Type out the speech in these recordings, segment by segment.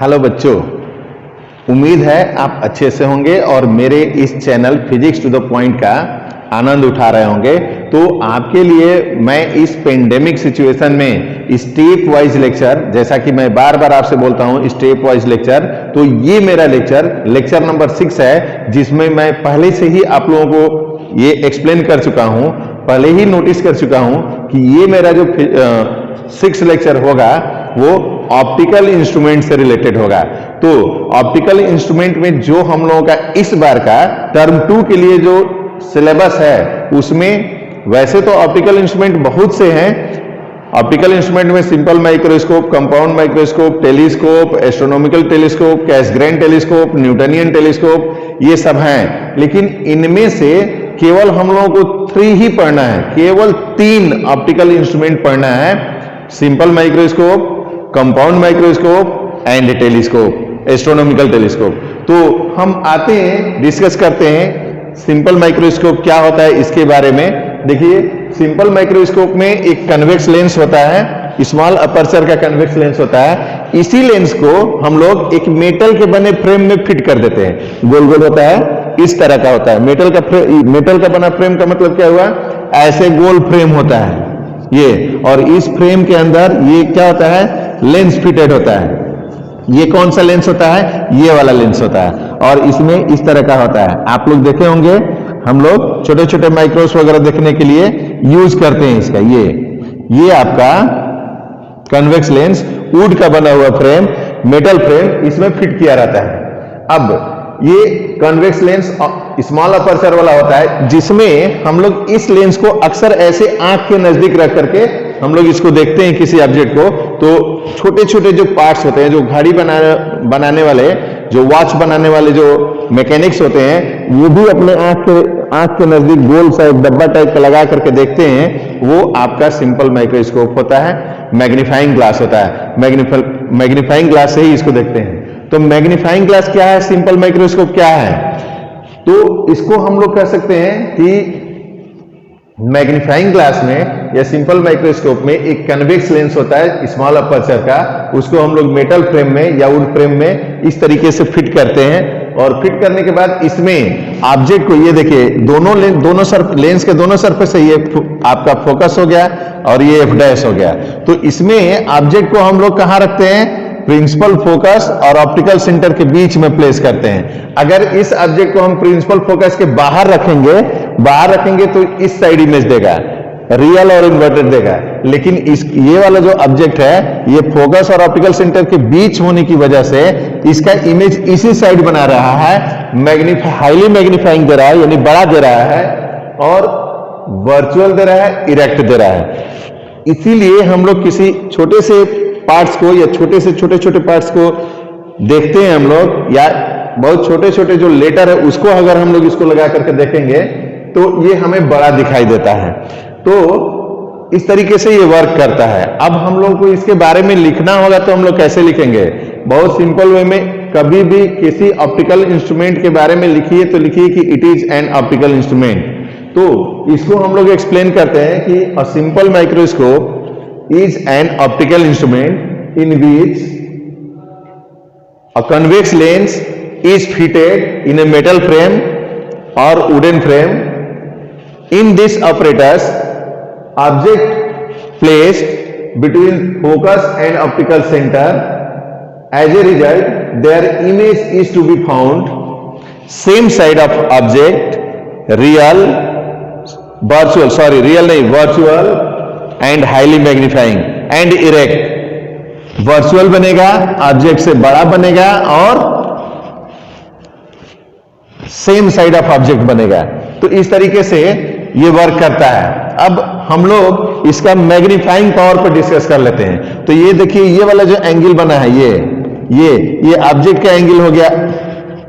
Hello बच्चों, उम्मीद है आप अच्छे से होंगे और मेरे इस channel physics to the point का आनंद उठा रहे होंगे। तो आपके लिए मैं इस पेंडेमिक सिचुएशन में स्टेप वाइज लेक्चर, जैसा कि मैं बार बार आपसे बोलता हूं स्टेप वाइज लेक्चर, तो ये मेरा लेक्चर नंबर 6 है, जिसमें मैं पहले से ही आप लोगों को ये एक्सप्लेन कर चुका हूं, पहले ही नोटिस कर चुका हूं कि ये मेरा जो 6 लेक्चर होगा वो ऑप्टिकल इंस्ट्रूमेंट से रिलेटेड होगा। तो ऑप्टिकल इंस्ट्रूमेंट में जो हम लोगों का इस बार का टर्म 2 के लिए जो सिलेबस है, उसमें वैसे तो ऑप्टिकल इंस्ट्रूमेंट बहुत से हैं। ऑप्टिकल इंस्ट्रूमेंट में simple microscope, compound microscope, telescope, astronomical telescope, Cassegrain telescope, Newtonian telescope, ये सब हैं। लेकिन इनमें से केवल हम लोगों को 3 ही पढ़ना है, केवल 3 ऑप्टिकल इंस्ट्रूमेंट पढ़ना है, simple microscope, compound microscope and telescope, astronomical telescope. तो हम आते हैं, डिस्कस करते हैं सिंपल माइक्रोस्कोप क्या होता है इसके बारे में। देखिए, सिंपल माइक्रोस्कोप में एक कन्वेक्स लेंस होता है, स्मॉल अपर्चर का कन्वेक्स लेंस होता है। इसी लेंस को हम लोग एक मेटल के बने फ्रेम में फिट कर देते हैं। गोल गोल होता है, इस तरह का होता है। मेटल का बना फ्रेम का मतलब क्या हुआ, ऐसे गोल फ्रेम होता है ये, और इस फ्रेम के अंदर ये क्या होता है, लेंस फिटेड होता है। ये कौन सा लेंस होता है, ये वाला लेंस होता है, और इसमें इस तरह का होता है। आप लोग देखे होंगे, हम लोग छोटे छोटे माइक्रोस वगैरह देखने के लिए यूज करते हैं इसका। ये आपका कन्वेक्स लेंस, वुड का बना हुआ फ्रेम, मेटल फ्रेम, इसमें फिट किया रहता है। अब ये कन्वेक्स लेंस स्मॉल अपर्चर वाला होता है, जिसमें हम लोग इस लेंस को अक्सर ऐसे आंख के नजदीक रख करके हम लोग इसको देखते हैं किसी ऑब्जेक्ट को। तो छोटे छोटे जो पार्ट्स होते हैं, जो घड़ी बनाने वाले, जो वॉच बनाने वाले जो मैकेनिक्स होते हैं, वो भी अपने आंख के नजदीक गोल सा एक डब्बा टाइप का लगा करके देखते हैं। वो आपका सिंपल माइक्रोस्कोप होता है, मैग्नीफाइंग ग्लास होता है। मैग्नीफाइंग ग्लास से ही इसको देखते हैं। तो मैग्नीफाइंग ग्लास क्या है, सिंपल माइक्रोस्कोप क्या है, तो इसको हम लोग कह सकते हैं कि मैग्नीफाइंग ग्लास में या सिंपल माइक्रोस्कोप में एक कन्वेक्स लेंस होता है स्मॉल अपर्चर का, उसको हम लोग मेटल फ्रेम में या वुड फ्रेम में इस तरीके से फिट करते हैं। और फिट करने के बाद इसमें ऑब्जेक्ट को, ये देखिए, लेंस के दोनों सरफेस से ये आपका फोकस हो गया और ये एफ डैश हो गया। तो इसमें ऑब्जेक्ट को हम लोग कहां रखते हैं, प्रिंसिपल फोकस और ऑप्टिकल सेंटर के बीच में प्लेस करते हैं। अगर इस ऑब्जेक्ट को हम प्रिंसिपल फोकस के बाहर रखेंगे तो इस साइड इमेज देगा, रियल और इन्वर्टेड देगा। लेकिन ये वाला जो ऑब्जेक्ट है, ये फोकस और ऑप्टिकल सेंटर के बीच होने की वजह से इसका इमेज इसी साइड बना रहा है, हाईली मैग्नीफाइंग दे रहा है, यानी बड़ा दे रहा है, और वर्चुअल दे रहा है, इरेक्ट दे रहा है। इसीलिए हम लोग किसी छोटे से पार्ट्स को या छोटे छोटे पार्ट्स को देखते हैं हम लोग, या बहुत छोटे छोटे जो लेटर है उसको अगर हम लोग इसको लगा करके देखेंगे तो ये हमें बड़ा दिखाई देता है। तो इस तरीके से ये वर्क करता है। अब हम लोग को इसके बारे में लिखना होगा, तो हम लोग कैसे लिखेंगे, बहुत सिंपल वे में। कभी भी किसी ऑप्टिकल इंस्ट्रूमेंट के बारे में लिखिए तो लिखिए कि it is an optical instrument. तो इसको हम लोग एक्सप्लेन करते हैं कि a simple microscope is an optical instrument in which a convex lens is fitted in a metal frame or wooden frame. In this apparatus, object placed between focus and optical center. As a result, their image is to be found same side of object, virtual and highly magnifying and erect. Virtual बनेगा, object से बड़ा बनेगा, और same side of object बनेगा। तो इस तरीके से ये वर्क करता है। अब हम लोग इसका मैग्नीफाइंग पावर पर डिस्कस कर लेते हैं। तो ये देखिए, ये वाला जो एंगल बना है, ये ऑब्जेक्ट का एंगल हो गया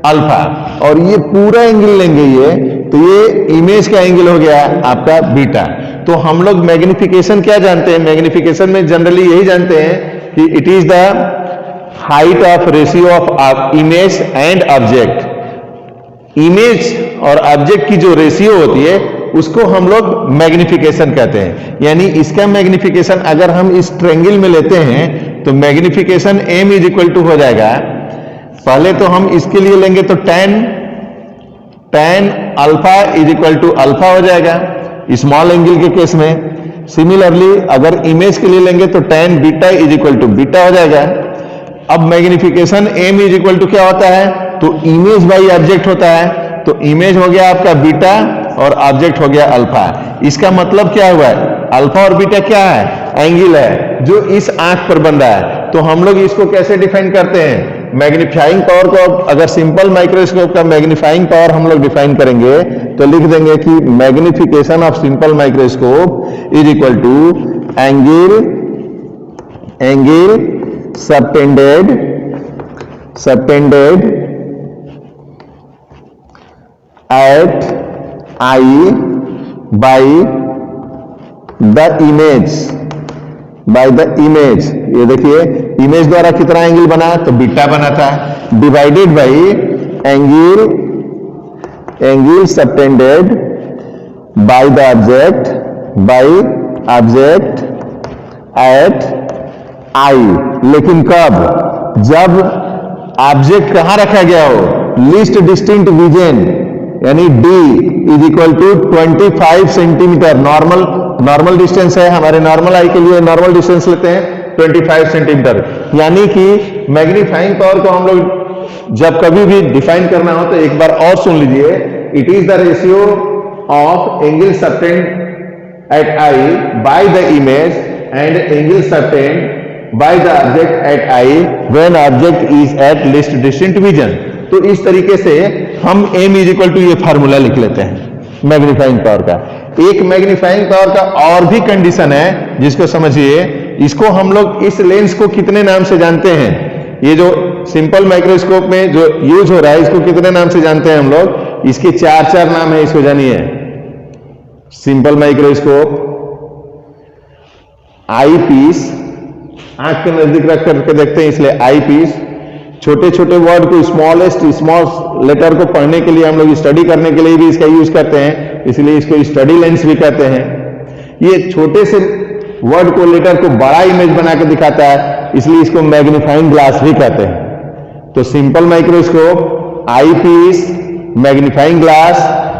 अल्फा, और ये पूरा एंगल लेंगे ये, तो ये इमेज का एंगल हो गया आपका बीटा। तो हम लोग मैग्निफिकेशन क्या जानते हैं, मैग्निफिकेशन में जनरली यही जानते हैं कि it is the height of ratio of image and object. Image और ऑब्जेक्ट की जो रेशियो होती है उसको हम लोग मैग्निफिकेशन कहते हैं। यानी इसका मैग्निफिकेशन अगर हम इस ट्रायंगल में लेते हैं तो magnification m is equal to हो जाएगा, पहले तो हम इसके लिए लेंगे तो tan alpha is equal to alpha हो जाएगा स्मॉल एंगल के केस में। सिमिलरली अगर इमेज के लिए लेंगे तो tan beta is equal to beta हो जाएगा। अब magnification m is equal to क्या होता है, तो इमेज बाई ऑब्जेक्ट होता है, तो इमेज हो गया आपका बीटा और ऑब्जेक्ट हो गया अल्फा। इसका मतलब क्या हुआ है, अल्फा और बीटा क्या है, एंगल है जो इस आंख पर बन रहा है। तो हम लोग इसको कैसे डिफाइन करते हैं, मैग्नीफाइंग पावर को अगर सिंपल माइक्रोस्कोप का मैग्नीफाइंग पावर हम लोग डिफाइन करेंगे तो लिख देंगे कि magnification of simple microscope is equal to angle subtended at eye by the image. ये देखिए इमेज द्वारा कितना एंगल बना, तो बीटा बना था, divided by angle subtended by the object at eye. लेकिन कब, जब ऑब्जेक्ट कहां रखा गया हो, लीस्ट डिस्टिंक्ट रीजन यानी d is equal to 25 centimetre. Normal distance है, हमारे नॉर्मल आई के लिए नॉर्मल डिस्टेंस लेते हैं 25 सेंटीमीटर। यानी कि मैग्नीफाइंग पावर को हम लोग जब कभी भी डिफाइन करना हो तो एक बार और सुन लीजिए, it is the ratio of angle subtend at eye by the image and angle subtend by the object at eye when object is at least distinct vision. तो इस तरीके से हम m इज इक्वल टू ये formula लिख लेते हैं magnifying power का। एक मैग्नीफाइंग पावर का और भी कंडीशन है जिसको समझिए, इसको हम लोग इस लेंस को कितने नाम से जानते हैं, ये जो सिंपल माइक्रोस्कोप में जो यूज हो रहा है इसको कितने नाम से जानते हैं हम लोग, इसके चार नाम है, इसको जानिए। सिंपल माइक्रोस्कोप, आई पीस, आंख के नजदीक रख करके देखते हैं इसलिए आई पीस। छोटे छोटे वर्ड को स्मॉल लेटर को पढ़ने के लिए हम लोग स्टडी करने के लिए भी इसका यूज करते हैं, इसलिए इसको स्टडी लेंस भी कहते हैं। ये छोटे से वर्ड को लेटर को बड़ा इमेज बना के दिखाता है, इसलिए इसको मैग्नीफाइंग ग्लास भी कहते हैं। तो simple microscope, eye piece, magnifying glass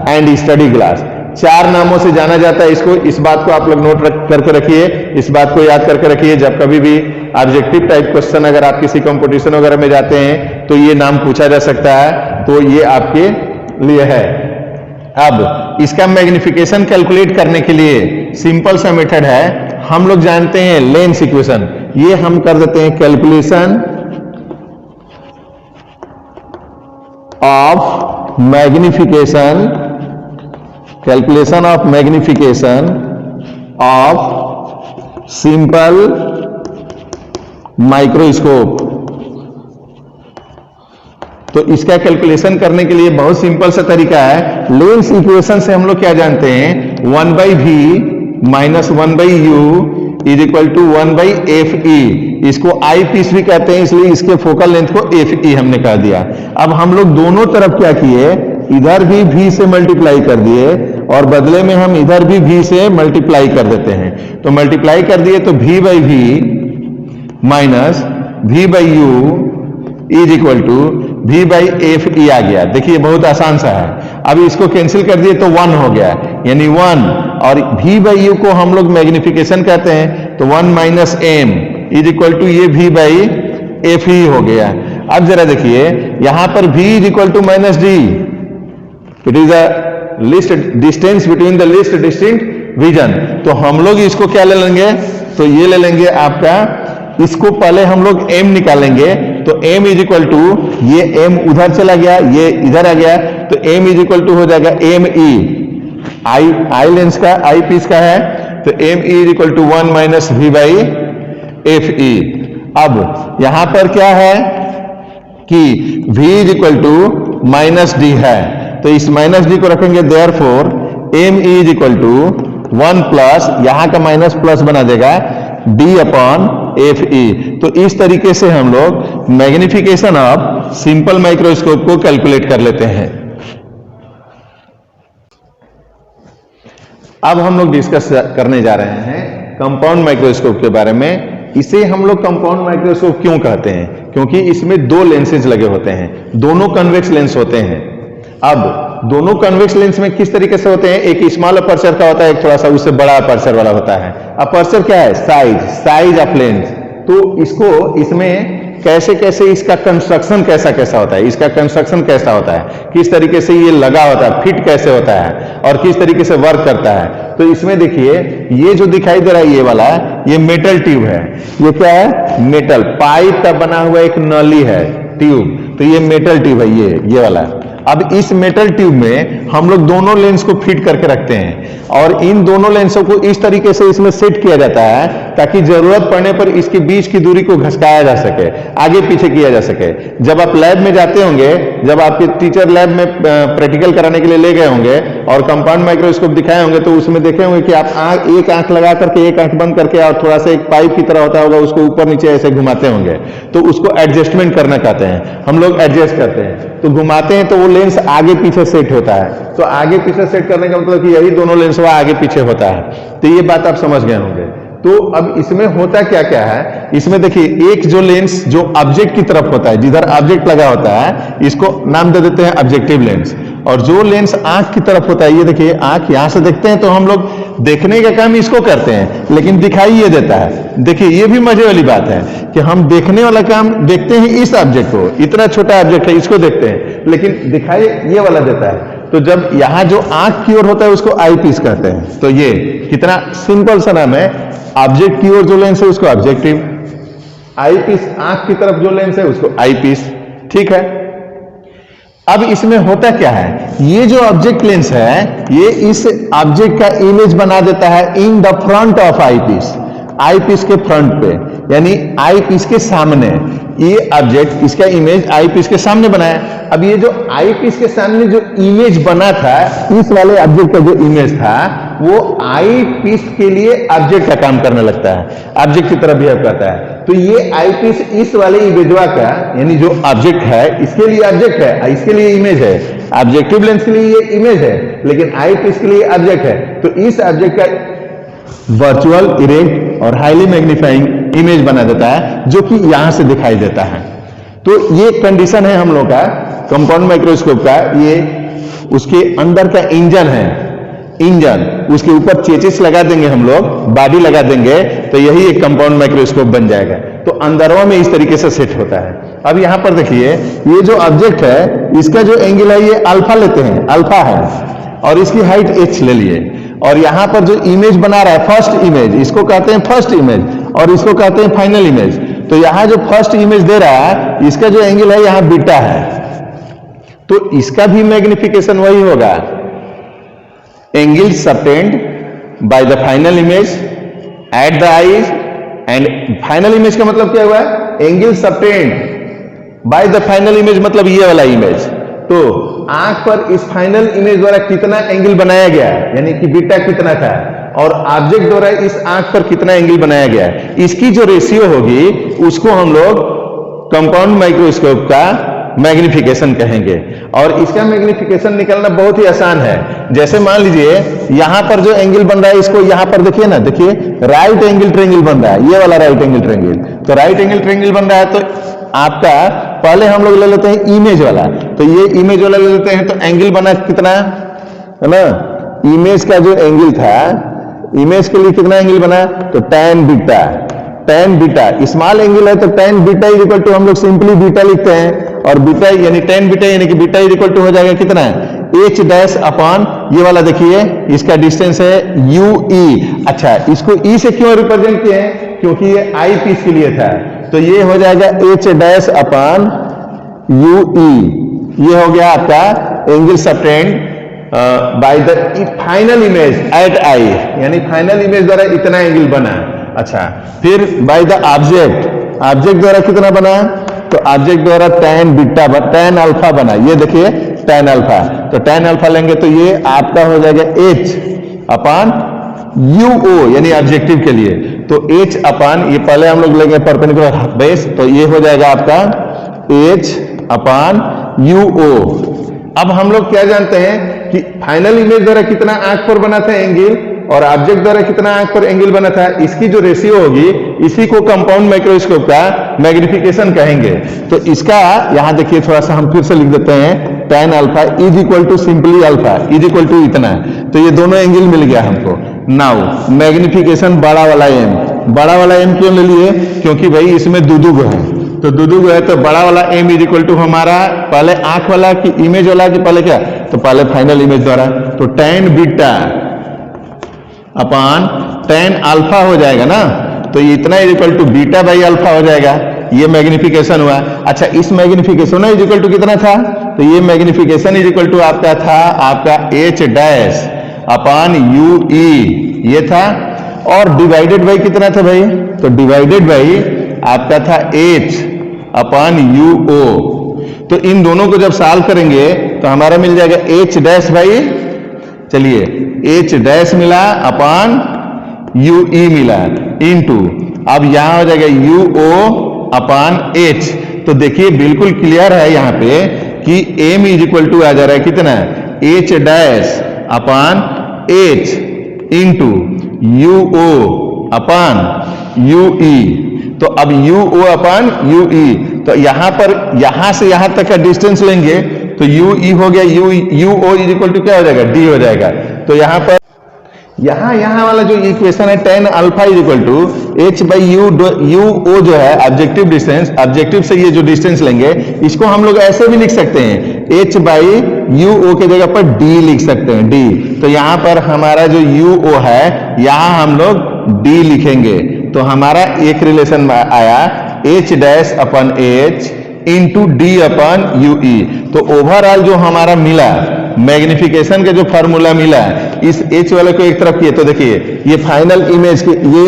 and study glass, चार नामों से जाना जाता है इसको। इस बात को आप लोग नोट करके रखिए, इस बात को याद करके रखिए। जब कभी भी ऑब्जेक्टिव टाइप क्वेश्चन अगर आप किसी कंपटीशन वगैरह में जाते हैं तो ये नाम पूछा जा सकता है, तो ये आपके लिए है। अब इसका मैग्निफिकेशन कैलकुलेट करने के लिए सिंपल सा मेथड है, हम लोग जानते हैं लेंस इक्वेशन, ये हम कर देते हैं calculation of magnification of simple microscope. तो इसका कैलकुलेशन करने के लिए बहुत सिंपल सा तरीका है। लेंस इक्वेशन से हम लोग क्या जानते हैं, 1/v minus 1/u is equal to 1/fe। इसको आई पीस भी कहते हैं, इसलिए इसके फोकल लेंथ को fe हमने कह दिया। अब हम लोग दोनों तरफ क्या किए, इधर भी v से मल्टीप्लाई कर दिए और बदले में हम इधर भी v से मल्टीप्लाई कर देते हैं। तो मल्टीप्लाई कर दिए तो v/v minus v/u is equal to v/fe आ गया। देखिए बहुत आसान सा है। अब इसको कैंसिल कर दिए तो 1 हो गया, यानी 1, और v/u को हम लोग मैग्निफिकेशन कहते हैं, तो 1 minus m is equal to ये v/fe हो गया। अब जरा देखिए यहां पर v is equal to minus d, it is a least distance between the least distinct vision. तो हम लोग इसको क्या ले लेंगे, तो ये ले लेंगे आपका, इसको पहले हम लोग m निकालेंगे, तो m इज इक्वल टू, ये m उधर चला गया, ये इधर आ गया, तो m इज इक्वल टू हो जाएगा me, आई लेंस का, आई पीस का है, तो me is equal to 1 minus v/fe। अब यहां पर क्या है कि v is equal to minus d है, तो इस माइनस d को रखेंगे, therefore m is equal to 1 plus, यहां का माइनस प्लस बना देगा d/fe। तो इस तरीके से हम लोग मैग्निफिकेशन ऑफ सिंपल माइक्रोस्कोप को कैलकुलेट कर लेते हैं। अब हम लोग डिस्कस करने जा रहे हैं कंपाउंड माइक्रोस्कोप के बारे में इसे हम लोग कंपाउंड माइक्रोस्कोप क्यों कहते हैं? क्योंकि इसमें दो लेंसेज लगे होते हैं, दोनों कन्वेक्स लेंस होते हैं। अब दोनों कन्वेक्स लेंस में किस तरीके से होते हैं? एक स्मॉल अपर्चर का होता है, एक थोड़ा सा उससे बड़ा अपर्चर वाला होता है। अपर्चर क्या है? Size of lens. तो इसको इसमें कैसे कैसे इसका कंस्ट्रक्शन कैसा होता है, इसका कंस्ट्रक्शन कैसा होता है, किस तरीके से ये लगा होता है, फिट कैसे होता है और किस तरीके से वर्क करता है। तो इसमें देखिए ये जो दिखाई दे रहा है ये वाला, ये मेटल ट्यूब है। ये क्या है? मेटल पाइप का बना हुआ एक नली है, ट्यूब। तो ये मेटल ट्यूब है, ये वाला। अब इस मेटल ट्यूब में हम लोग दोनों लेंस को फिट करके रखते हैं और इन दोनों लेंसों को इस तरीके से इसमें सेट किया जाता है ताकि जरूरत पड़ने पर इसके बीच की दूरी को घसकाया जा सके, आगे पीछे किया जा सके। जब आप लैब में जाते होंगे, जब आपके टीचर लैब में प्रैक्टिकल कराने के लिए ले गए होंगे और कंपाउंड माइक्रोस्कोप दिखाए होंगे, तो उसमें देखे होंगे कि आप एक आंख लगा करके एक आंख बंद करके और थोड़ा सा एक पाइप की तरह होता होगा, उसको ऊपर नीचे ऐसे घुमाते होंगे। तो उसको एडजस्टमेंट करना कहते हैं, हम लोग एडजस्ट करते हैं। तो घुमाते हैं तो वो लेंस आगे पीछे सेट होता है। तो आगे पीछे सेट करने का मतलब कि यही दोनों लेंस वो आगे पीछे होता है। तो ये बात आप समझ गए होंगे। तो अब इसमें होता क्या क्या है, इसमें देखिए एक जो लेंस जो ऑब्जेक्ट की तरफ होता है, जिधर ऑब्जेक्ट लगा होता है, इसको नाम दे देते हैं ऑब्जेक्टिव लेंस। और जो लेंस आंख की तरफ होता है, ये देखिए आंख यहां से देखते हैं तो हम लोग देखने का काम इसको करते हैं, लेकिन दिखाई ये देता है। देखिए ये भी मजे वाली बात है कि हम देखने वाला काम देखते हैं इस ऑब्जेक्ट को, इतना छोटा ऑब्जेक्ट है इसको देखते हैं, लेकिन दिखाई ये वाला देता है। तो जब यहां जो आंख की ओर होता है उसको आई पीस कहते हैं। तो ये कितना सिंपल सा नाम है। ऑब्जेक्ट की ओर जो लेंस है उसको ऑब्जेक्टिव, आई पीस आंख की तरफ जो लेंस है उसको आई पीस। ठीक है। अब इसमें होता क्या है, ये जो ऑब्जेक्ट लेंस है ये इस ऑब्जेक्ट का इमेज बना देता है in the front of eye piece, eye piece के फ्रंट पे, यानी आई पीस के सामने। ये ऑब्जेक्ट इसका इमेज आई पीस के सामने बनाया। अब ये जो आई पीस के सामने जो इमेज बना था, इस वाले ऑब्जेक्ट का जो इमेज था वो आई पीस के लिए ऑब्जेक्ट का काम करने लगता है, ऑब्जेक्ट की तरह बिहेव करता है। तो ये आई पीस इस वाले इमेजवा का, यानी जो ऑब्जेक्ट है इसके लिए ऑब्जेक्ट है, इसके लिए इमेज है। ऑब्जेक्टिव लेंस के लिए ये इमेज है, लेकिन आई पीस के लिए ऑब्जेक्ट है। तो इस ऑब्जेक्ट का वर्चुअल, इरेक्ट और हाईली मैग्नीफाइंग इमेज बना देता है, जो कि यहां से दिखाई देता है। तो ये कंडीशन है हम लोग का कंपाउंड माइक्रोस्कोप का। ये उसके अंदर का इंजन है, इंजन, उसके ऊपर चेचिस लगा देंगे हम लोग, बॉडी लगा देंगे, तो यही एक कंपाउंड माइक्रोस्कोप बन जाएगा। तो अंदरवा में इस तरीके से सेट होता है। अब यहां पर देखिए ये जो ऑब्जेक्ट है इसका जो एंगल है ये अल्फा लेते हैं, अल्फा है, और इसकी हाइट h ले लिए। और यहां पर जो इमेज बना रहा है फर्स्ट इमेज, इसको कहते हैं फर्स्ट इमेज और इसको कहते हैं फाइनल इमेज। तो यहां जो फर्स्ट इमेज दे रहा है इसका जो एंगल है यहां बीटा है, तो इसका भी मैग्निफिकेशन वही होगा, angle subtend by the final image at the eyes. And final image का मतलब क्या हुआ, angle subtend by the final image, मतलब ये वाला इमेज। तो आंख पर इस फाइनल इमेज द्वारा कितना एंगल बनाया गया, यानी कि बीटा कितना था, और ऑब्जेक्ट द्वारा इस आंख पर कितना एंगल बनाया गया, इसकी जो रेशियो होगी उसको हम लोग कंपाउंड माइक्रोस्कोप का मैग्निफिकेशन कहेंगे। और इसका मैग्निफिकेशन निकालना बहुत ही आसान है। जैसे मान लीजिए यहां पर जो एंगल बन रहा है, इसको यहां पर देखिए ना, देखिए राइट एंगल ट्रायंगल बन रहा है, ये वाला राइट एंगल ट्रायंगल। तो राइट एंगल ट्रायंगल बन रहा है, तो आपका पहले हम लोग ले लेते हैं इमेज वाला। तो ये इमेज वाला ले लेते हैं, तो एंगल बना कितना है ना, इमेज का जो एंगल था, इमेज के लिए कितना एंगल बना, तो tan beta, tan beta small angle है तो tan beta is equal to, हम लोग सिंपली बीटा लिखते हैं, और बीटा यानी tan बीटा यानी कि बीटा इज इक्वल टू हो जाएगा कितना है, h डैश अपॉन ये वाला देखिए इसका डिस्टेंस है UE। अच्छा, इसको E से क्यों रिप्रेजेंट किए हैं, क्योंकि ये आई पीस के लिए था। तो ये हो जाएगा h डैश अपॉन UE। ये हो गया आपका angle subtend by the final image at eye, यानी फाइनल इमेज द्वारा इतना एंगल बना। अच्छा, फिर बाय द ऑब्जेक्ट, ऑब्जेक्ट द्वारा कितना बना, तो ऑब्जेक्ट द्वारा tan बीटा, tan अल्फा बना। ये देखिए tan अल्फा, तो tan अल्फा लेंगे तो ये आपका हो जाएगा h अपॉन UO, यानी ऑब्जेक्टिव के लिए। तो h अपॉन, ये पहले हम लोग लेंगे परपेंडिकुलर बेस, तो ये हो जाएगा आपका h अपॉन UO। अब हम लोग क्या जानते हैं कि फाइनल इमेज द्वारा कितना आंख पर बना था एंगल, और ऑब्जेक्ट द्वारा कितना आंख पर एंगल बना था, इसकी जो रेशियो होगी इसी को कंपाउंड माइक्रोस्कोप का मैग्निफिकेशन कहेंगे। तो इसका यहां देखिए थोड़ा सा हम फिर से लिख देते हैं, tan alpha is equal to simply alpha is equal to इतना, तो ये दोनों एंगल मिल गया हमको। नाउ मैग्निफिकेशन बड़ा वाला एम क्यों ले लिए, क्योंकि भाई इसमें दुदुग है, तो दुदुग है तो बड़ा वाला एम इज इक्वल टू हमारा पहले आंख वाला कि इमेज वाला कि पहले क्या, तो पहले फाइनल इमेज द्वारा, तो tan beta upon tan alpha हो जाएगा ना, तो इतना is equal to beta by alpha हो जाएगा, ये मैग्निफिकेशन हुआ। अच्छा इस मैग्निफिकेशन इज इक्वल टू कितना था, तो ये मैग्निफिकेशन इज इक्वल टू आपका था आपका h डैश अपान यू ई ये था, और डिवाइडेड बाई कितना था भाई, तो डिवाइडेड बाई आपका था h अपान यू ओ। तो इन दोनों को जब सॉल्व करेंगे तो हमारा मिल जाएगा h डैश भाई, चलिए h डैश मिला अपान यू ई मिला इनटू, अब यहां हो जाएगा यू ओ अपान h। तो देखिए बिल्कुल क्लियर है यहां पे कि m इज इक्वल टू आ जा रहा है कितना, h dash upon h into u o upon u e. तो अब you o upon u e, तो यहां पर यहां से यहां तक का डिस्टेंस लेंगे तो यू ई हो गया, u o is equal to क्या हो जाएगा, डी हो जाएगा। तो यहां पर यहां वाला जो इक्वेशन है tan alpha is equal to h by U O जो है ऑब्जेक्टिव डिस्टेंस, ऑब्जेक्टिव से ये जो डिस्टेंस लेंगे इसको हम लोग ऐसे भी लिख सकते हैं h बाई यू ओ के जगह पर d लिख सकते हैं, d। तो यहां पर हमारा जो यू ओ है यहां हम लोग d लिखेंगे, तो हमारा एक रिलेशन आया h dash upon h into D upon you e. तो ओवरऑल जो हमारा मिला मैग्निफिकेशन का जो फार्मूला मिला इस h वाले को एक तरफ किए, तो देखिए ये फाइनल इमेज की, ये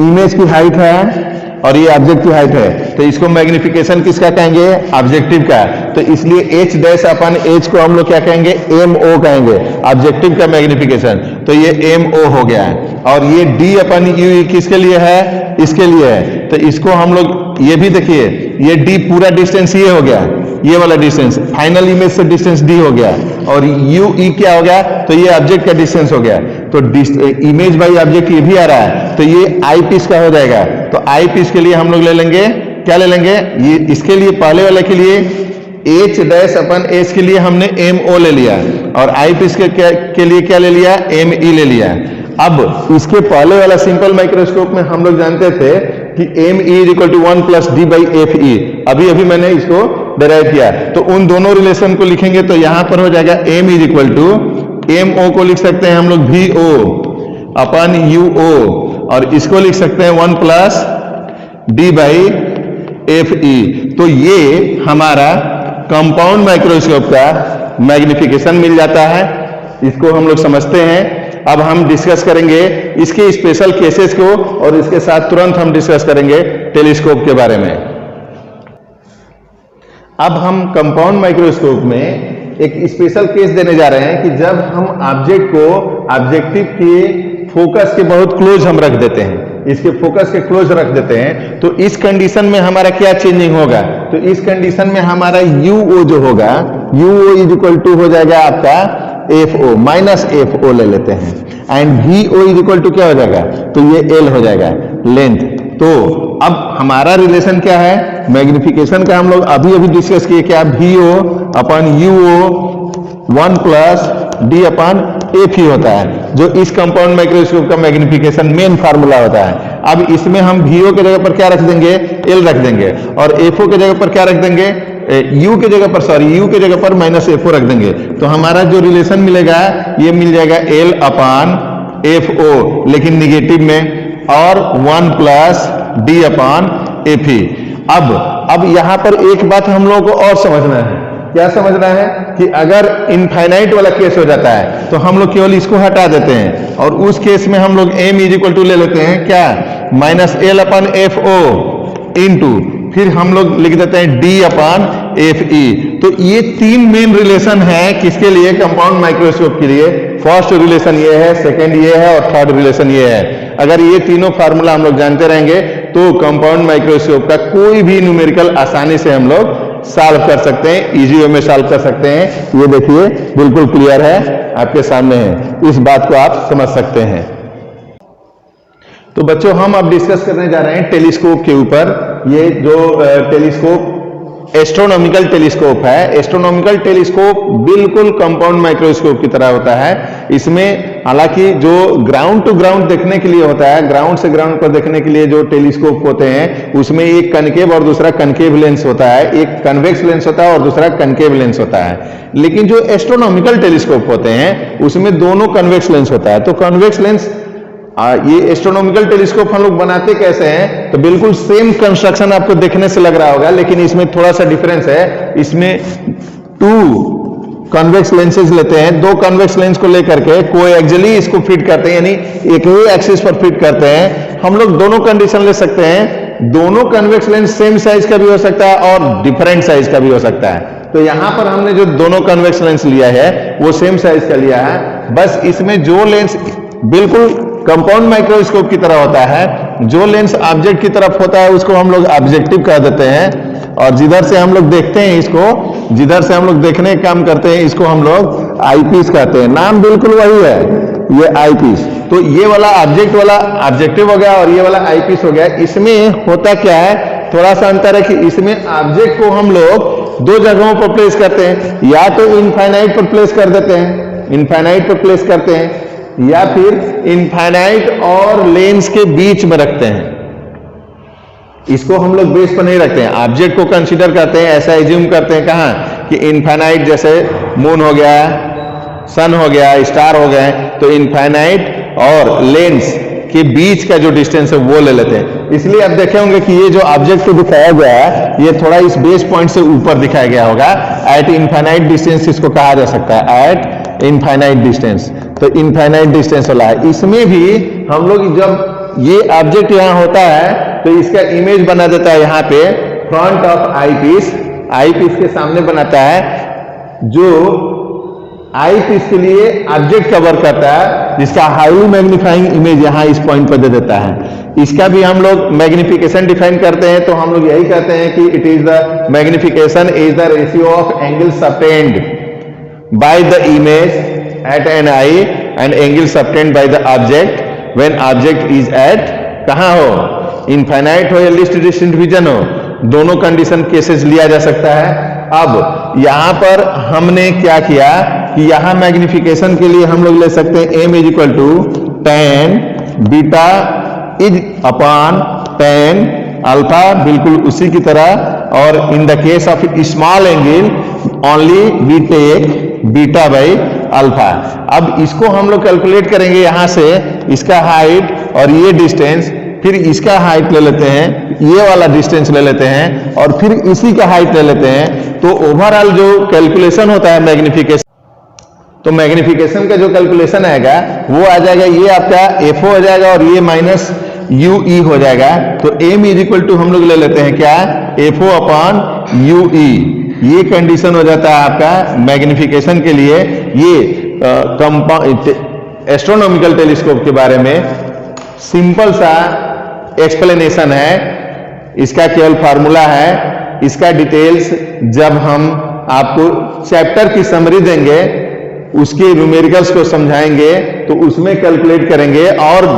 इमेज की हाइट है और ये ऑब्जेक्टिव हाइट है, तो इसको मैग्निफिकेशन किसका कहेंगे, ऑब्जेक्टिव का। तो इसलिए h डैश अपन h को हम लोग क्या कहेंगे, MO कहेंगे, ऑब्जेक्टिव का मैग्निफिकेशन। तो ये MO हो गया है, और ये d अपन यू किसके लिए है, इसके लिए है। तो इसको हम लोग ये भी देखिए, ये d पूरा डिस्टेंस ये हो गया, ये वाला डिस्टेंस फाइनल इमेज से डिस्टेंस d हो गया, और यू ई क्या हो गया, तो ये ऑब्जेक्ट का डिस्टेंस हो गया। तो इमेज बाई ऑब्जेक्ट ये भी आ रहा है, तो ये आई पीस का हो जाएगा। तो आई पीस के लिए हम लोग ले लेंगे, क्या ले लेंगे, ये इसके लिए पहले वाले के लिए h डैश अपन h के लिए हमने MO ले लिया, और आई पीस के लिए क्या ले लिया, ME ले लिया। अब इसके पहले वाला सिंपल माइक्रोस्कोप में हम लोग जानते थे कि ME is equal to 1 plus d by FE, अभी अभी मैंने इसको डेराइव किया। तो उन दोनों रिलेशन को लिखेंगे तो यहां पर हो जाएगा M is equal to MO को लिख सकते हैं हम लोग VO अपन UO, और इसको लिख सकते हैं 1 प्लस डी बाई FE। तो ये हमारा कंपाउंड माइक्रोस्कोप का मैग्निफिकेशन मिल जाता है, इसको हम लोग समझते हैं। अब हम डिस्कस करेंगे इसके स्पेशल केसेस को, और इसके साथ तुरंत हम डिस्कस करेंगे टेलीस्कोप के बारे में। अब हम कंपाउंड माइक्रोस्कोप में एक स्पेशल केस देने जा रहे हैं कि जब हम ऑब्जेक्ट को ऑब्जेक्टिव के फोकस के बहुत क्लोज हम रख देते हैं, इसके फोकस के क्लोज रख देते हैं, तो इस कंडीशन में हमारा क्या चेंजिंग होगा, तो इस कंडीशन में हमारा UO जो होगा, UO इज इक्वल टू हो जाएगा आपका FO माइनस FO ले लेते हैं, and VO is equal to क्या हो जाएगा, तो ये L हो जाएगा लेंथ। तो अब हमारा रिलेशन क्या है, मैग्निफिकेशन का हम लोग अभी अभी डिस्कस किए, क्या VO अपन UO 1 प्लस डी अपन FE होता है, जो इस कंपाउंड माइक्रोस्कोप का मैग्निफिकेशन मेन फार्मूला होता है। अब इसमें हम VO के जगह पर क्या रख देंगे, L रख देंगे, और FO के जगह पर क्या रख देंगे, U के जगह पर, सॉरी U के जगह पर माइनस FO रख देंगे। तो हमारा जो रिलेशन मिलेगा ये मिल जाएगा L अपान FO, लेकिन निगेटिव में, और 1 प्लस डी अपान FE। अब यहां पर एक बात हम लोगों को और समझना है, क्या समझना है कि अगर इनफाइनाइट वाला केस हो जाता है तो हम लोग केवल इसको हटा देते हैं, और उस केस में हम लोग M इज इक्वल टू ले लेते हैं क्या, माइनस L अपन FO इंटू, फिर हम लोग लिख देते हैं D अपान FE। तो ये तीन मेन रिलेशन है किसके लिए, कंपाउंड माइक्रोस्कोप के लिए। फर्स्ट रिलेशन ये है, सेकंड ये है, और थर्ड रिलेशन ये है। अगर ये तीनों फार्मूला हम लोग जानते रहेंगे तो कंपाउंड माइक्रोस्कोप का कोई भी न्यूमेरिकल आसानी से हम लोग सॉल्व कर सकते हैं, इजी वे में सॉल्व कर सकते हैं। ये देखिए बिल्कुल क्लियर है, आपके सामने है, इस बात को आप समझ सकते हैं। तो बच्चों हम अब डिस्कस करने जा रहे हैं टेलीस्कोप के ऊपर। ये जो टेलीस्कोप एस्ट्रोनॉमिकल टेलीस्कोप है, एस्ट्रोनॉमिकल टेलीस्कोप बिल्कुल कंपाउंड माइक्रोस्कोप की तरह होता है। इसमें हालांकि जो ग्राउंड टू ग्राउंड देखने के लिए होता है, ग्राउंड से ग्राउंड पर देखने के लिए जो टेलीस्कोप होते हैं उसमें एक कनकेव और दूसरा कनकेव लेंस होता है, एक कन्वेक्स लेंस होता है और दूसरा कनकेव लेंस होता है। लेकिन जो एस्ट्रोनॉमिकल टेलीस्कोप होते हैं उसमें दोनों कन्वेक्स लेंस होता है। तो कन्वेक्स लेंस ये एस्ट्रोनॉमिकल टेलीस्कोप हम लोग बनाते कैसे हैं, तो बिल्कुल सेम कंस्ट्रक्शन आपको देखने से लग रहा होगा, लेकिन इसमें थोड़ा सा डिफरेंस है। इसमें 2 कन्वेक्स लेंसेज लेते हैं, 2 कन्वेक्स लेंस को लेकर के कोएक्सियली इसको फिट करते हैं, यानी एक ही एक्सिस पर फिट करते हैं। हम लोग दोनों कंडीशन ले सकते हैं, दोनों कन्वेक्स लेंस सेम साइज का भी हो सकता है और डिफरेंट साइज का भी हो सकता है। तो यहां पर हमने जो दोनों कन्वेक्स लेंस लिया है वो सेम साइज का लिया है। बस इसमें जो लेंस बिल्कुल कंपाउंड माइक्रोस्कोप की तरह होता है, जो लेंस ऑब्जेक्ट की तरफ होता है उसको हम लोग ऑब्जेक्टिव कह देते हैं, और जिधर से हम लोग देखते हैं इसको, जिधर से हम लोग देखने का काम करते हैं इसको हम लोग आईपीस कहते हैं। नाम बिल्कुल वही है, ये आईपीस। तो ये वाला ऑब्जेक्ट वाला ऑब्जेक्टिव हो गया और ये वाला आईपीस हो गया। इसमें होता क्या है, थोड़ा सा अंतर है कि इसमें ऑब्जेक्ट को हम लोग 2 जगहों पर प्लेस करते हैं, या तो इनफाइनाइट पर प्लेस कर देते हैं, इनफाइनाइट पर प्लेस करते हैं, या फिर इनफाइनाइट और लेंस के बीच में रखते हैं। इसको हम लोग बेस पर नहीं रखते हैं, ऑब्जेक्ट को कंसीडर करते हैं, ऐसा एज्यूम करते हैं कहां कि इनफाइनाइट, जैसे मून हो गया, सन हो गया, स्टार हो गए, तो इनफाइनाइट और लेंस के बीच का जो डिस्टेंस है वो ले लेते हैं। इसलिए आप देखे होंगे कि ये जो ऑब्जेक्ट को दिखाया गया है ये थोड़ा इस बेस पॉइंट से ऊपर दिखाया गया होगा। एट इनफाइनाइट डिस्टेंस इसको कहा जा सकता है, एट इनफाइनाइट डिस्टेंस। तो इनफाइनाइट डिस्टेंस वाला है। इसमें भी हम लोग जब ये ऑब्जेक्ट यहां होता है तो इसका इमेज बना देता है यहाँ पे फ्रंट ऑफ आईपीस, आईपीस के सामने बनाता है, जो आईपीस के लिए ऑब्जेक्ट कवर करता है, जिसका हाईली मैग्नीफाइंग इमेज यहां इस पॉइंट पर दे देता है। इसका भी हम लोग मैग्निफिकेशन डिफाइन करते हैं, तो हम लोग यही कहते हैं कि it is the magnification is the ratio of angle subtend by the image at an eye and angle subtended by the object when object is at कहां हो, इनफाइनाइट हो या लीस्ट डिस्टेंट रीजन हो, दोनों कंडीशन केसेस लिया जा सकता है। अब यहां पर हमने क्या किया कि यहां मैग्निफिकेशन के लिए हम लोग ले सकते हैं m is equal to tan beta is upon tan alpha, बिल्कुल उसी की तरह। और in the case of small angle only we take beta by alpha. अब इसको हम लोग कैलकुलेट करेंगे यहां से, इसका हाइट और ये डिस्टेंस, फिर इसका हाइट ले लेते हैं, ये वाला डिस्टेंस ले लेते हैं और फिर इसी का हाइट ले लेते हैं। तो ओवरऑल जो कैलकुलेशन होता है मैग्निफिकेशन, तो मैग्निफिकेशन का जो कैलकुलेशन आएगा वो आ जाएगा, ये आपका FO हो जाएगा और ये माइनस UE हो जाएगा। तो m इज इक्वल टू हम लोग ले लेते हैं क्या, FO अपॉन UE। ये कंडीशन हो जाता है आपका मैग्निफिकेशन के लिए। ये एस्ट्रोनॉमिकल टेलीस्कोप के बारे में सिंपल सा एक्सप्लेनेशन है, इसका केवल फार्मूला है। इसका डिटेल्स जब हम आपको चैप्टर की समरी देंगे, उसके न्यूमेरिकल्स को समझाएंगे, तो उसमें कैलकुलेट करेंगे और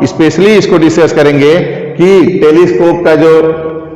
स्पेशली इसको डिस्कस करेंगे कि टेलीस्कोप का जो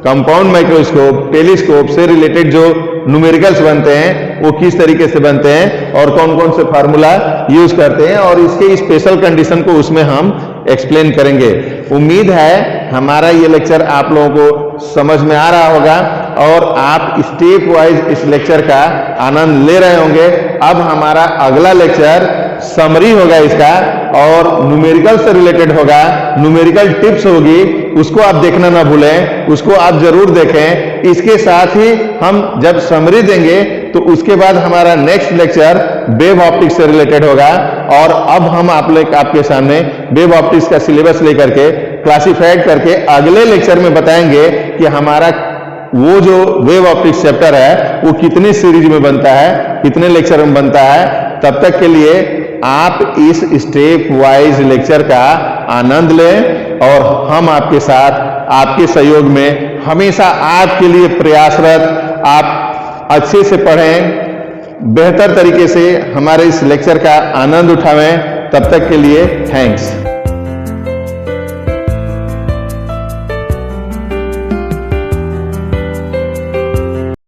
कंपाउंड माइक्रोस्कोप, टेलीस्कोप से रिलेटेड जो न्यूमेरिकल्स बनते हैं वो किस तरीके से बनते हैं और कौन कौन से फार्मूला यूज करते हैं, और इसके स्पेशल कंडीशन को उसमें हम एक्सप्लेन करेंगे। उम्मीद है हमारा ये लेक्चर आप लोगों को समझ में आ रहा होगा और आप स्टेप वाइज इस लेक्चर का आनंद ले रहे होंगे। अब हमारा अगला लेक्चर समरी होगा इसका और न्यूमेरिकल से रिलेटेड होगा, न्यूमेरिकल टिप्स होगी, उसको आप देखना ना भूलें, उसको आप जरूर देखें। इसके साथ ही हम जब समरी देंगे तो उसके बाद हमारा नेक्स्ट लेक्चर वेव ऑप्टिक्स से रिलेटेड होगा। और अब हम आपके सामने वेव ऑप्टिक्स का सिलेबस लेकर के क्लासिफाइड करके अगले लेक्चर में बताएंगे कि हमारा वो जो वेव ऑप्टिक्स चैप्टर है वो कितने सीरीज में बनता है, कितने लेक्चर में बनता है। तब तक के लिए आप इस स्टेप वाइज लेक्चर का आनंद लें और हम आपके साथ, आपके सहयोग में हमेशा आपके लिए प्रयासरत। आप अच्छे से पढ़ें, बेहतर तरीके से हमारे इस लेक्चर का आनंद उठावें। तब तक के लिए थैंक्स।